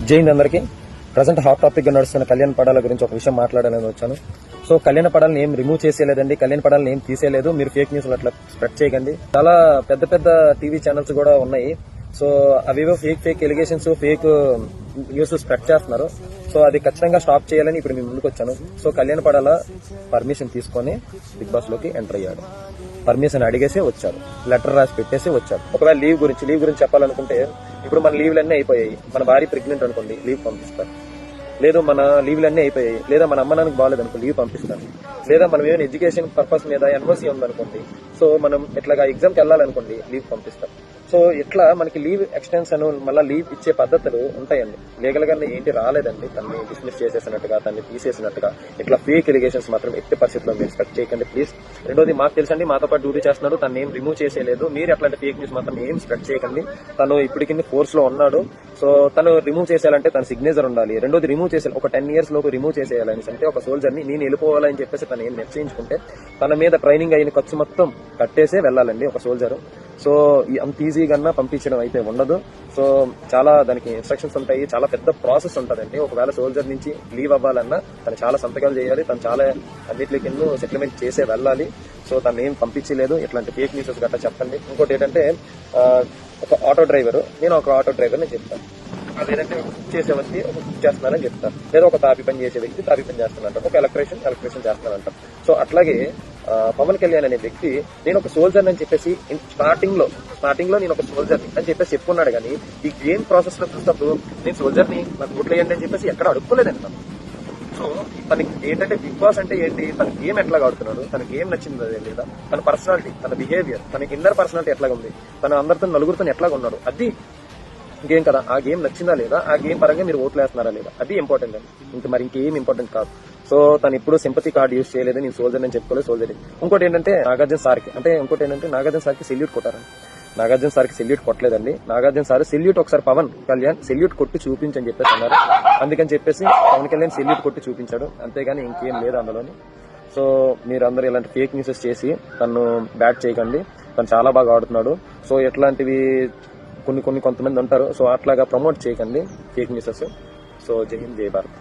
జై హింద్ అందరికీ. Present hot topic గా నడుస్తున్న కళ్యాణ్ పడాల గురించి ఒక విషయం మాట్లాడాలని వచ్చాను. సో కళ్యాణ్ పడాలని ఏం రిమూవ్ చేసేయలేదండి, కళ్యాణ్ పడాలని ఏం తీసేయలేదు. మీరు ఫేక్ న్యూస్ అట్లా స్ప్రెడ్ చేయకండి. చాలా పెద్ద పెద్ద టీవీ ఛానల్స్ కూడా ఉన్నాయి. సో అవేవో fake allegations, fake news spread చేస్తున్నారు. సో అది ఖచ్చితంగా స్టాప్ చేయాలని ఇప్పుడు మేము ముందుకు వచ్చాను. సో కళ్యాణ్ పడాల పర్మిషన్ తీసుకొని బిగ్ బాస్ లోకి ఎంటర్ అయ్యాడు. పర్మిషన్ అడిగేసి వచ్చారు, లెటర్ రాసి పెట్టేసి వచ్చారు. ఒకవేళ లీవ్ గురించి చెప్పాలనుకుంటే, ఇప్పుడు మన లీవ్లన్నీ అయిపోయాయి. మన భార్య ప్రెగ్నెంట్ అనుకోండి, లీవ్ పంపిస్తారు. లేదు మన లీవ్లన్నీ అయిపోయాయి, లేదా మన అమ్మ నాన్నకి బాగాలేదు అనుకో, లీవ్ పంపిస్తారు. లేదా మనం ఏమైనా ఎడ్యుకేషన్ పర్పస్ మీద ఎన్ఓసీ ఉందనుకోండి, సో మనం ఇట్లాగా ఎగ్జామ్కి వెళ్ళాలనుకోండి, లీవ్ పంపిస్తారు. సో ఇట్లా మనకి లీవ్ ఎక్స్టెన్షన్, మళ్ళీ లీవ్ ఇచ్చే పద్ధతులు ఉంటాయండి. లీగల్ గా ఏంటి రాలేదండి, తనని డిస్మిస్ చేసేసినట్టుగా, తనని తీసేసినట్టుగా ఇట్లా ఫేక్ ఎలిగేషన్స్ మాత్రం ఎట్టి పరిస్థితుల్లో మీరు ఎక్స్పెక్ట్ చేయకండి ప్లీజ్. రెండోది, మాకు తెలుసండి, మాతో పాటు డ్యూటీ చేస్తున్నాడు, తను ఏం రిమూవ్ చేసేయలేదు. మీరు అట్లాంటి ఫేక్ న్యూస్ మాత్రం ఏం స్ప్రెడ్ చేయకండి. తను ఇప్పటికి ఫోర్స్ లో ఉన్నాడు. సో తను రిమూవ్ చేసేయాలంటే తన సిగ్నేచర్ ఉండాలి. రెండోది, రిమూవ్ చేసే ఒక 10 years లోపు రిమూవ్ చేసేయాలని అంటే ఒక సోల్జర్ ని నేను వెళ్ళిపోవాలని చెప్పేసి తను ఏం నిశ్చయించుకుంటే తన మీద ట్రైనింగ్ అయిన ఖర్చు మొత్తం కట్టేసే వెళ్ళాలండి ఒక సోల్జర్. సో అంత ఈజీగా పంపించడం అయితే ఉండదు. సో చాలా దానికి ఇన్స్ట్రక్షన్స్ ఉంటాయి, చాలా పెద్ద ప్రాసెస్ ఉంటుందండి. ఒకవేళ సోల్జర్ నుంచి లీవ్ అవ్వాలన్నా తను చాలా సంతకాలు చేయాలి, తను చాలా అన్నిటికి సెటిల్మెంట్ చేసే వెళ్ళాలి. సో తను ఏం పంపించలేదు. ఇట్లాంటి ఫేక్ న్యూసెస్ గట్రా చెప్పండి. ఇంకోటి ఏంటంటే, ఒక ఆటో డ్రైవర్, నేను ఒక ఆటో డ్రైవర్ ని చెప్తాను. లేదంటే ఒక కుక్ చేసే వ్యక్తి ఒక కుక్ చేస్తున్నానని చెప్తాను. లేదా ఒక తాపి పని చేసే వ్యక్తి తాపి పని చేస్తానంటారు. ఒక ఎలక్ట్రీషియన్ చేస్తానంటారు. సో అట్లాగే పవన్ కళ్యాణ్ అనే వ్యక్తి నేను ఒక సోల్జర్ అని చెప్పేసి స్టార్టింగ్ లో నేను ఒక సోల్జర్ అని చెప్పేసి చెప్పుకున్నాడు. కానీ ఈ గేమ్ ప్రాసెస్ లో చూసినప్పుడు నేను సోల్జర్ ని నాకు ఓట్లు వేయండి అని చెప్పేసి ఎక్కడ అడుక్కోలేదండి తను. సో తనకి ఏంటంటే బిగ్ బాస్ అంటే ఏంటి, తన గేమ్ ఎట్లా ఆడుతున్నాడు, తన గేమ్ నచ్చింది లేదా, తన పర్సనాలిటీ, తన బిహేవియర్, తనకి ఇన్నర్ పర్సనాలిటీ ఎట్లాగా ఉంది, తన అందరితో నలుగురితో ఎట్లాగా ఉన్నాడు, అది గేమ్ కదా. ఆ గేమ్ నచ్చిందా లేదా, ఆ గేమ్ పరంగా మీరు ఓట్లు వేస్తున్నారా లేదా, అది ఇంపార్టెంట్ అండి. మరి ఇంకేం ఇంపార్టెంట్ కాదు. సో తను ఇప్పుడు సింపతి కార్డు యూజ్ చేయలేదు, నేను సోల్జర్ అని చెప్పుకోలేదు, సోల్జర్. ఇంకోటి ఏంటంటే నాగార్జున సార్కి సెల్యూట్ కొట్టారు. నాగార్జున సార్కి సెల్యూట్ కొట్టలేదండి. నాగార్జున సార్ సెల్యూట్ ఒకసారి పవన్ కళ్యాణ్ సెల్యూట్ కొట్టి చూపించని చెప్పేసి అన్నారు. అందుకని చెప్పేసి పవన్ కళ్యాణ్ సెల్యూట్ కొట్టి చూపించాడు, అంతేగాని ఇంకేం లేదు అందులోని. సో మీరు అందరూ ఇలాంటి ఫేక్ న్యూసెస్ చేసి తను బ్యాట్ చేయకండి. తను చాలా బాగా ఆడుతున్నాడు. సో ఎట్లాంటివి కొంతమంది ఉంటారు. సో అట్లాగా ప్రమోట్ చేయకండి ఫేక్ న్యూసెస్. సో జై హింద్, జై భారత్.